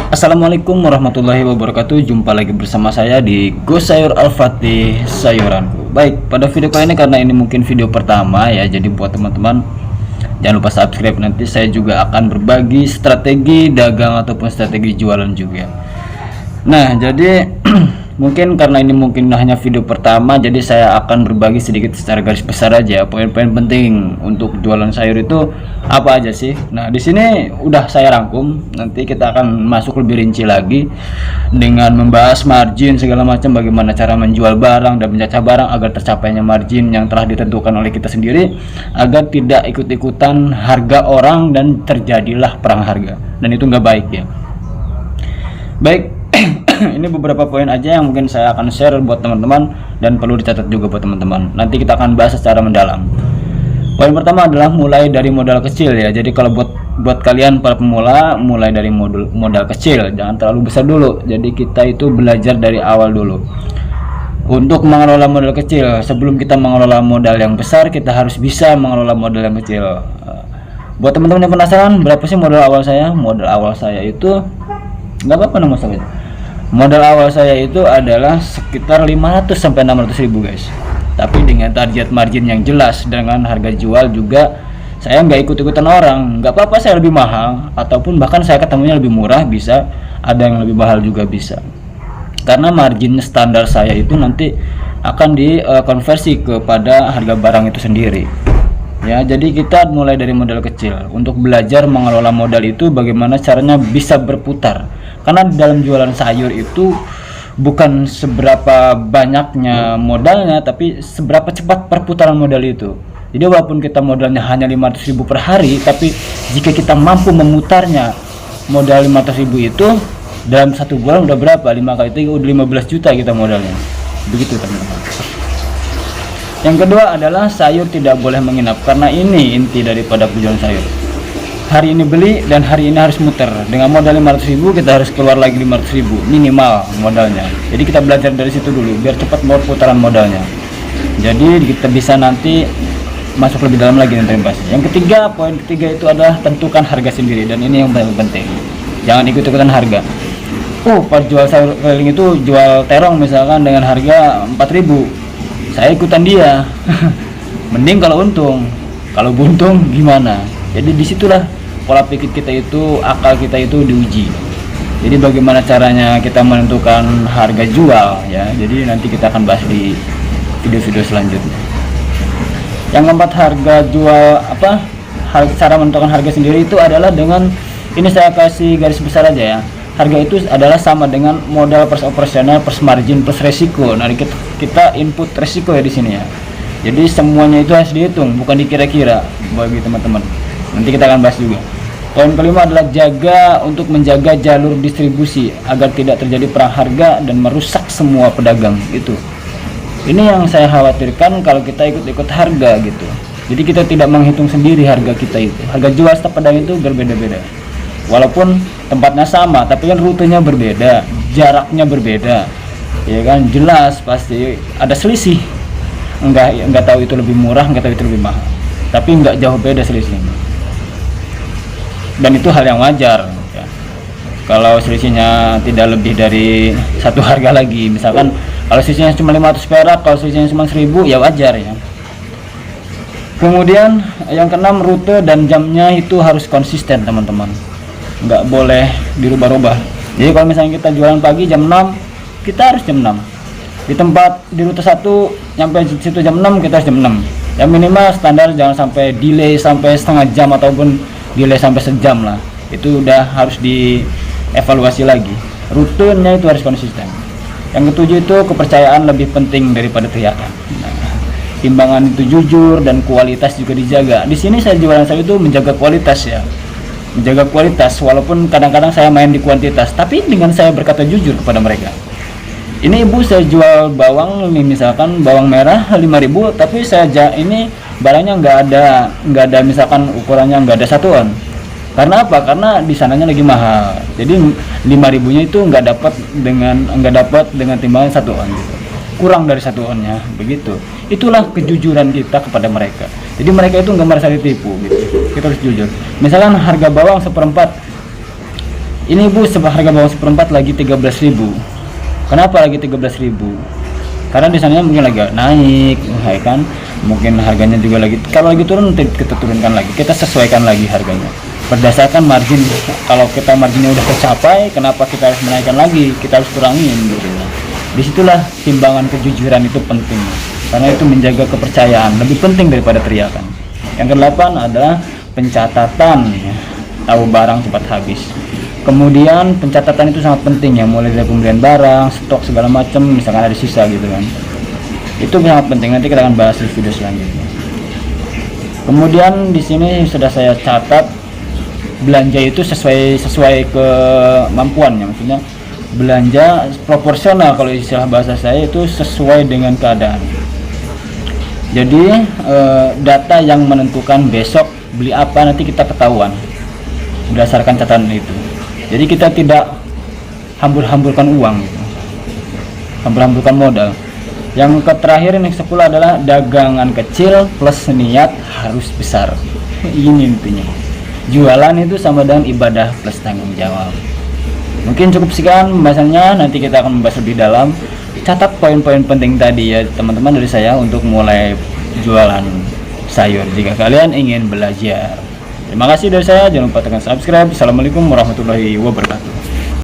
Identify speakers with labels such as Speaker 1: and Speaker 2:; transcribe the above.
Speaker 1: Assalamualaikum warahmatullahi wabarakatuh. Jumpa lagi bersama saya di Go Sayur Al-Fatih Sayuranku. Baik, pada video kali ini karena ini mungkin video pertama ya, jadi buat teman-teman jangan lupa subscribe. Nanti saya juga akan berbagi strategi dagang ataupun strategi jualan juga. Nah, jadi mungkin karena ini mungkin hanya video pertama, jadi saya akan berbagi sedikit secara garis besar aja poin-poin penting untuk jualan sayur itu apa aja sih. Nah, di sini udah saya rangkum. Nanti kita akan masuk lebih rinci lagi dengan membahas margin segala macam, bagaimana cara menjual barang dan mencaca barang agar tercapainya margin yang telah ditentukan oleh kita sendiri, agar tidak ikut-ikutan harga orang dan terjadilah perang harga, dan itu nggak baik ya. Baik, ini beberapa poin aja yang mungkin saya akan share buat teman-teman dan perlu dicatat juga buat teman-teman. Nanti kita akan bahas secara mendalam. Poin pertama adalah mulai dari modal kecil ya. Jadi kalau buat kalian para pemula, mulai dari modal kecil, jangan terlalu besar dulu. Jadi kita itu belajar dari awal dulu. Untuk mengelola modal kecil, sebelum kita mengelola modal yang besar, kita harus bisa mengelola modal yang kecil. Buat teman-teman yang penasaran, berapa sih modal awal saya? Modal awal saya itu nggak apa-apa nomor saya. Modal awal saya itu adalah sekitar 500 sampai 600 ribu guys. Tapi dengan target margin yang jelas, dengan harga jual juga saya nggak ikut-ikutan orang. Nggak apa-apa saya lebih mahal, ataupun bahkan saya ketemunya lebih murah, bisa ada yang lebih mahal juga bisa. Karena margin standar saya itu nanti akan dikonversi kepada harga barang itu sendiri. Ya, jadi kita mulai dari modal kecil untuk belajar mengelola modal itu, bagaimana caranya bisa berputar. Karena di dalam jualan sayur itu bukan seberapa banyaknya modalnya, tapi seberapa cepat perputaran modal itu. Jadi walaupun kita modalnya hanya 500 ribu per hari, tapi jika kita mampu memutarnya modal 500 ribu itu dalam satu bulan udah berapa? 5 kali 3 udah 15 juta kita modalnya. Begitu teman-teman. Yang kedua adalah sayur tidak boleh menginap, karena ini inti daripada penjualan sayur. Hari ini beli dan hari ini harus muter. Dengan modal 500 ribu kita harus keluar lagi 500 ribu minimal modalnya. Jadi kita belajar dari situ dulu biar cepat mau putaran modalnya. Jadi kita bisa nanti masuk lebih dalam lagi nanti bahas. Yang ketiga, poin ketiga itu adalah tentukan harga sendiri, dan ini yang paling penting. Jangan ikut-ikutan harga. Pas jual sayur keliling itu jual terong misalkan dengan harga 4.000, saya ikutan dia. Mending kalau untung. Kalau buntung gimana? Jadi disitulah pola pikir kita itu, akal kita itu diuji. Jadi bagaimana caranya kita menentukan harga jual ya. Jadi nanti kita akan bahas di video-video selanjutnya. Yang keempat, harga jual cara menentukan harga sendiri itu adalah dengan ini, saya kasih garis besar aja ya. Harga itu adalah sama dengan modal plus operasional plus margin plus resiko. Nah, kita input resiko ya di sini ya. Jadi semuanya itu harus dihitung, bukan dikira-kira bagi teman-teman. Nanti kita akan bahas juga. Poin kelima adalah menjaga jalur distribusi agar tidak terjadi perang harga dan merusak semua pedagang itu. Ini yang saya khawatirkan kalau kita ikut-ikut harga gitu. Jadi kita tidak menghitung sendiri harga kita itu. Harga jual setiap pedagang itu berbeda-beda. Walaupun tempatnya sama, tapi kan rutenya berbeda, jaraknya berbeda. Ya kan, jelas pasti ada selisih. Enggak tahu itu lebih murah, enggak tahu itu lebih mahal. Tapi enggak jauh beda selisihnya. Dan itu hal yang wajar ya. Kalau selisihnya tidak lebih dari satu harga lagi, misalkan kalau selisihnya cuma 500 perak, kalau selisihnya cuma 1000 ya wajar ya. Kemudian yang keenam, rute dan jamnya itu harus konsisten teman-teman, nggak boleh dirubah-rubah. Jadi kalau misalnya kita jualan pagi jam 6, kita harus jam 6 di tempat, di rute 1 nyampe situ jam 6, kita harus jam 6 ya. Minimal standar jangan sampai delay sampai setengah jam ataupun delay sampai sejam lah. Itu udah harus dievaluasi lagi. Rutenya itu harus konsisten. Yang ketujuh itu kepercayaan lebih penting daripada teriakan. Nah, timbangan itu jujur dan kualitas juga dijaga. Di sini saya jualan sayur itu menjaga kualitas ya. Menjaga kualitas walaupun kadang-kadang saya main di kuantitas, tapi dengan saya berkata jujur kepada mereka. Ini ibu, saya jual bawang ini misalkan bawang merah 5.000, tapi ini barangnya nggak ada misalkan ukurannya nggak ada satuan. Karena apa? Karena di sananya lagi mahal. Jadi 5.000-nya itu nggak dapat dengan timbangan satuan gitu. Kurang dari satuannya begitu. Itulah kejujuran kita kepada mereka. Jadi mereka itu nggak merasa ditipu gitu. Kita harus jujur. Misalkan harga bawang 1/4 Ini Bu, harga bawang seperempat lagi 13.000. Kenapa lagi 13.000? Karena di sana mungkin lagi naik, ya kan? Mungkin harganya juga lagi, kalau lagi turun kita turunkan lagi, kita sesuaikan lagi harganya berdasarkan margin. Kalau kita marginnya udah tercapai, kenapa kita harus menaikkan lagi, kita harus kurangin gitu. Disitulah timbangan kejujuran itu penting, karena itu menjaga kepercayaan lebih penting daripada teriakan. Yang kedelapan adalah pencatatan, ya. Tahu barang cepat habis. Kemudian pencatatan itu sangat penting ya, mulai dari pembelian barang, stok segala macam, misalkan ada sisa gitu kan. Itu sangat penting, nanti kita akan bahas di video selanjutnya. Kemudian di sini sudah saya catat belanja itu sesuai kemampuannya, maksudnya belanja proporsional, kalau istilah bahasa saya itu sesuai dengan keadaan. Jadi data yang menentukan besok beli apa nanti kita ketahuan berdasarkan catatan itu. Jadi kita tidak hambur-hamburkan uang gitu. Hambur-hamburkan modal. Yang terakhir yang 10 adalah dagangan kecil plus niat harus besar. Ini intinya. Jualan itu sama dengan ibadah plus tanggung jawab. Mungkin cukup sekian pembahasannya, nanti kita akan membahas lebih dalam. Catat poin-poin penting tadi ya teman-teman dari saya untuk mulai jualan sayur jika kalian ingin belajar. Terima kasih dari saya, jangan lupa tekan subscribe. Assalamualaikum warahmatullahi wabarakatuh.